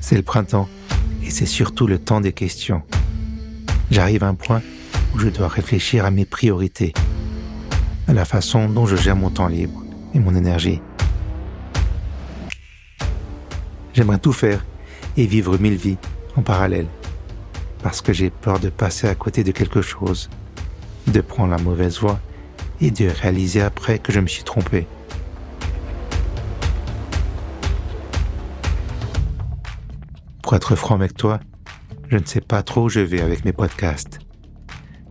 C'est le printemps et c'est surtout le temps des questions. J'arrive à un point où je dois réfléchir à mes priorités, à la façon dont je gère mon temps libre et mon énergie. J'aimerais tout faire et vivre 1000 vies en parallèle, parce que j'ai peur de passer à côté de quelque chose, de prendre la mauvaise voie et de réaliser après que je me suis trompé. Pour être franc avec toi, je ne sais pas trop où je vais avec mes podcasts.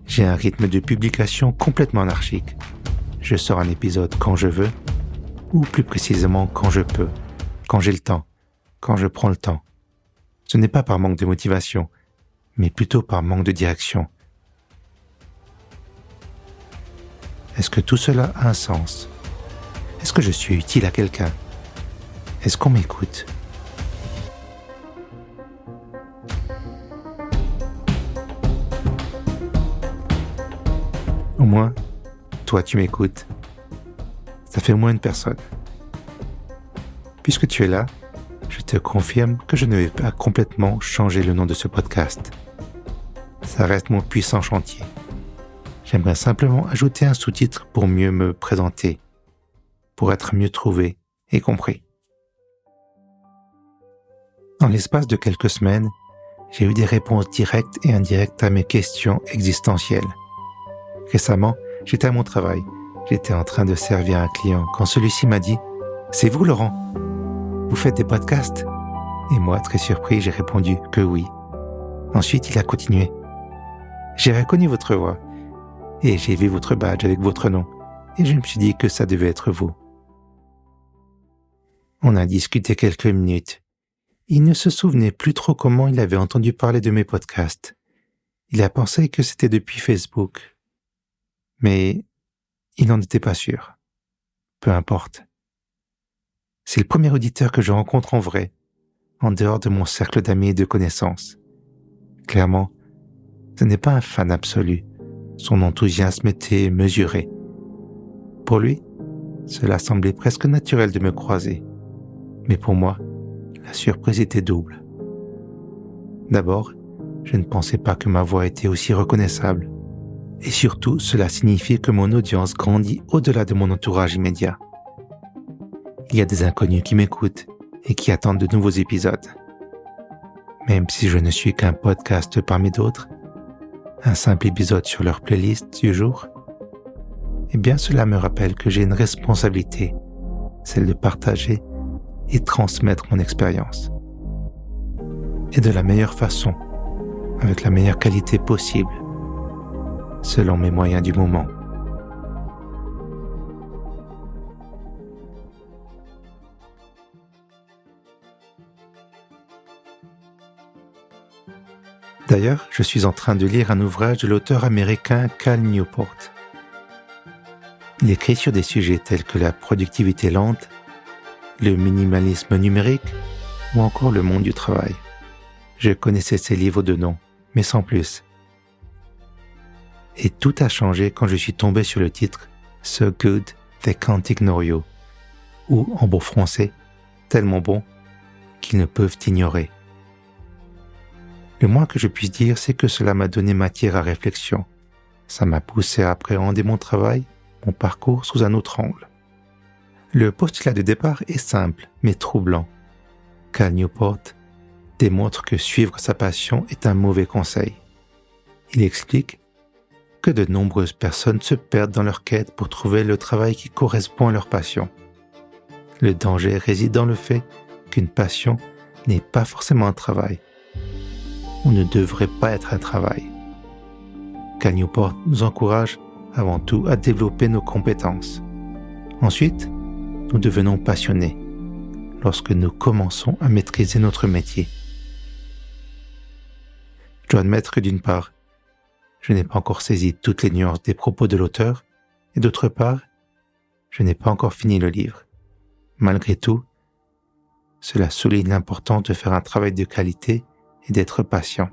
J'ai un rythme de publication complètement anarchique. Je sors un épisode quand je veux, ou plus précisément quand je peux, quand j'ai le temps, quand je prends le temps. Ce n'est pas par manque de motivation, mais plutôt par manque de direction. Est-ce que tout cela a un sens? Est-ce que je suis utile à quelqu'un? Est-ce qu'on m'écoute? Au moins, toi tu m'écoutes. Ça fait au moins une personne. Puisque tu es là, je te confirme que je ne vais pas complètement changer le nom de ce podcast. Ça reste mon puissant chantier. J'aimerais simplement ajouter un sous-titre pour mieux me présenter, pour être mieux trouvé et compris. En l'espace de quelques semaines, j'ai eu des réponses directes et indirectes à mes questions existentielles. Récemment, j'étais à mon travail. J'étais en train de servir un client quand celui-ci m'a dit « C'est vous, Laurent ? Vous faites des podcasts ?» Et moi, très surpris, j'ai répondu que oui. Ensuite, il a continué. « J'ai reconnu votre voix et j'ai vu votre badge avec votre nom et je me suis dit que ça devait être vous. » On a discuté quelques minutes. Il ne se souvenait plus trop comment il avait entendu parler de mes podcasts. Il a pensé que c'était depuis Facebook. Mais il n'en était pas sûr. Peu importe. C'est le premier auditeur que je rencontre en vrai, en dehors de mon cercle d'amis et de connaissances. Clairement, ce n'est pas un fan absolu. Son enthousiasme était mesuré. Pour lui, cela semblait presque naturel de me croiser. Mais pour moi, la surprise était double. D'abord, je ne pensais pas que ma voix était aussi reconnaissable. Et surtout, cela signifiait que mon audience grandit au-delà de mon entourage immédiat. Il y a des inconnus qui m'écoutent et qui attendent de nouveaux épisodes. Même si je ne suis qu'un podcast parmi d'autres, un simple épisode sur leur playlist du jour, eh bien cela me rappelle que j'ai une responsabilité, celle de partager et transmettre mon expérience. Et de la meilleure façon, avec la meilleure qualité possible, selon mes moyens du moment. D'ailleurs, je suis en train de lire un ouvrage de l'auteur américain Cal Newport. Il écrit sur des sujets tels que la productivité lente, le minimalisme numérique ou encore le monde du travail. Je connaissais ces livres de nom, mais sans plus. Et tout a changé quand je suis tombé sur le titre « So good they can't ignore you » ou en bon français, « tellement bon qu'ils ne peuvent t'ignorer ». Le moins que je puisse dire, c'est que cela m'a donné matière à réflexion. Ça m'a poussé à appréhender mon travail, mon parcours sous un autre angle. Le postulat de départ est simple, mais troublant. Cal Newport démontre que suivre sa passion est un mauvais conseil. Il explique que de nombreuses personnes se perdent dans leur quête pour trouver le travail qui correspond à leur passion. Le danger réside dans le fait qu'une passion n'est pas forcément un travail, ou ne devrait pas être un travail. Cal Newport nous encourage avant tout à développer nos compétences. Ensuite, nous devenons passionnés lorsque nous commençons à maîtriser notre métier. Je dois admettre que d'une part, je n'ai pas encore saisi toutes les nuances des propos de l'auteur, et d'autre part, je n'ai pas encore fini le livre. Malgré tout, cela souligne l'importance de faire un travail de qualité et d'être patient.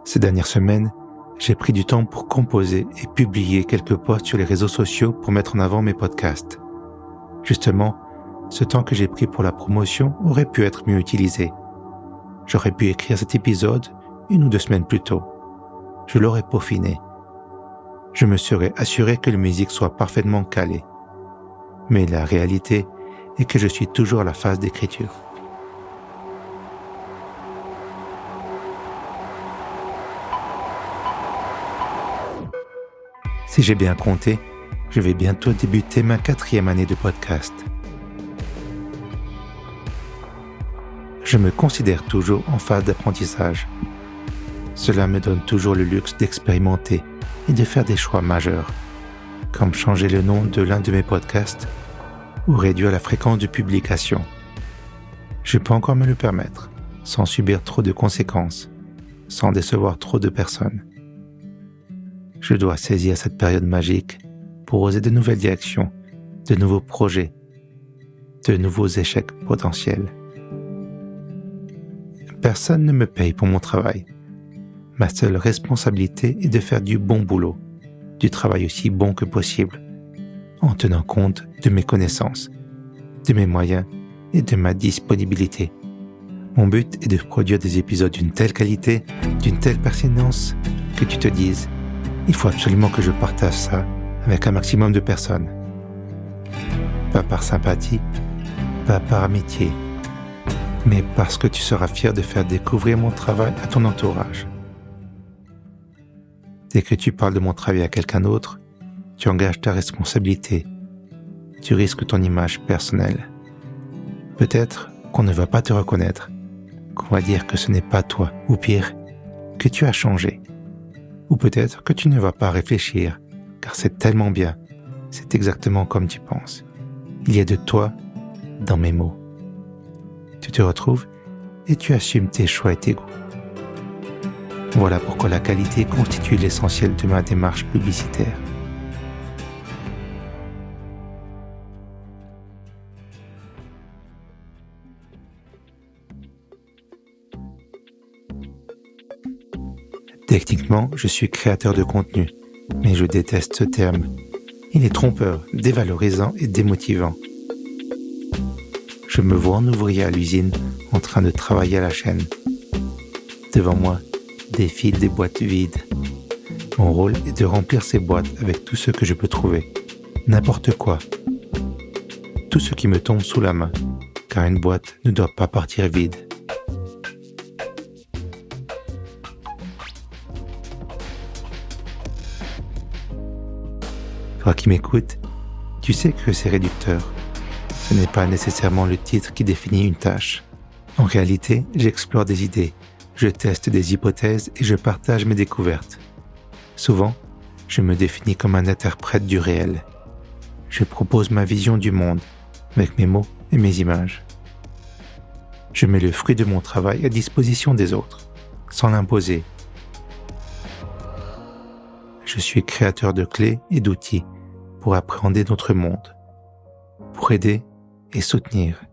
Ces dernières semaines, j'ai pris du temps pour composer et publier quelques posts sur les réseaux sociaux pour mettre en avant mes podcasts. Justement, ce temps que j'ai pris pour la promotion aurait pu être mieux utilisé. J'aurais pu écrire cet épisode 1 ou 2 semaines plus tôt. Je l'aurais peaufiné. Je me serais assuré que la musique soit parfaitement calée. Mais la réalité est que je suis toujours à la phase d'écriture. Si j'ai bien compté, je vais bientôt débuter ma 4e année de podcast. Je me considère toujours en phase d'apprentissage. Cela me donne toujours le luxe d'expérimenter et de faire des choix majeurs, comme changer le nom de l'un de mes podcasts ou réduire la fréquence de publication. Je peux encore me le permettre, sans subir trop de conséquences, sans décevoir trop de personnes. Je dois saisir cette période magique pour oser de nouvelles directions, de nouveaux projets, de nouveaux échecs potentiels. Personne ne me paye pour mon travail. Ma seule responsabilité est de faire du bon boulot, du travail aussi bon que possible, en tenant compte de mes connaissances, de mes moyens et de ma disponibilité. Mon but est de produire des épisodes d'une telle qualité, d'une telle pertinence, que tu te dises « Il faut absolument que je partage ça avec un maximum de personnes. » Pas par sympathie, pas par amitié, mais parce que tu seras fier de faire découvrir mon travail à ton entourage. Dès que tu parles de mon travail à quelqu'un d'autre, tu engages ta responsabilité, tu risques ton image personnelle. Peut-être qu'on ne va pas te reconnaître, qu'on va dire que ce n'est pas toi, ou pire, que tu as changé. Ou peut-être que tu ne vas pas réfléchir, car c'est tellement bien, c'est exactement comme tu penses. Il y a de toi dans mes mots. Tu te retrouves et tu assumes tes choix et tes goûts. Voilà pourquoi la qualité constitue l'essentiel de ma démarche publicitaire. Techniquement, je suis créateur de contenu, mais je déteste ce terme. Il est trompeur, dévalorisant et démotivant. Je me vois en ouvrier à l'usine, en train de travailler à la chaîne. Devant moi, défilent des boîtes vides. Mon rôle est de remplir ces boîtes avec tout ce que je peux trouver. N'importe quoi. Tout ce qui me tombe sous la main, car une boîte ne doit pas partir vide. Toi qui m'écoutes, tu sais que c'est réducteur. Ce n'est pas nécessairement le titre qui définit une tâche. En réalité, j'explore des idées, je teste des hypothèses et je partage mes découvertes. Souvent, je me définis comme un interprète du réel. Je propose ma vision du monde, avec mes mots et mes images. Je mets le fruit de mon travail à disposition des autres, sans l'imposer. Je suis créateur de clés et d'outils pour appréhender notre monde, pour aider et soutenir,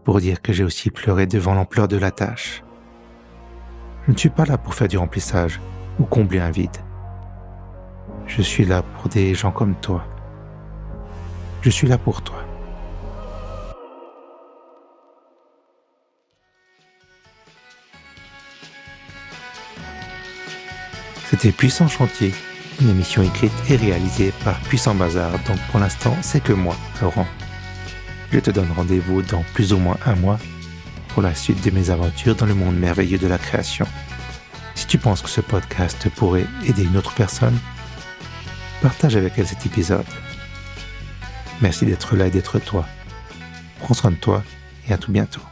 pour dire que j'ai aussi pleuré devant l'ampleur de la tâche. Je ne suis pas là pour faire du remplissage ou combler un vide. Je suis là pour des gens comme toi. Je suis là pour toi. C'était Puissant Chantier, une émission écrite et réalisée par Puissant Bazar, donc pour l'instant, c'est que moi, Laurent. Je te donne rendez-vous dans plus ou moins un mois pour la suite de mes aventures dans le monde merveilleux de la création. Si tu penses que ce podcast pourrait aider une autre personne, partage avec elle cet épisode. Merci d'être là et d'être toi. Prends soin de toi et à tout bientôt.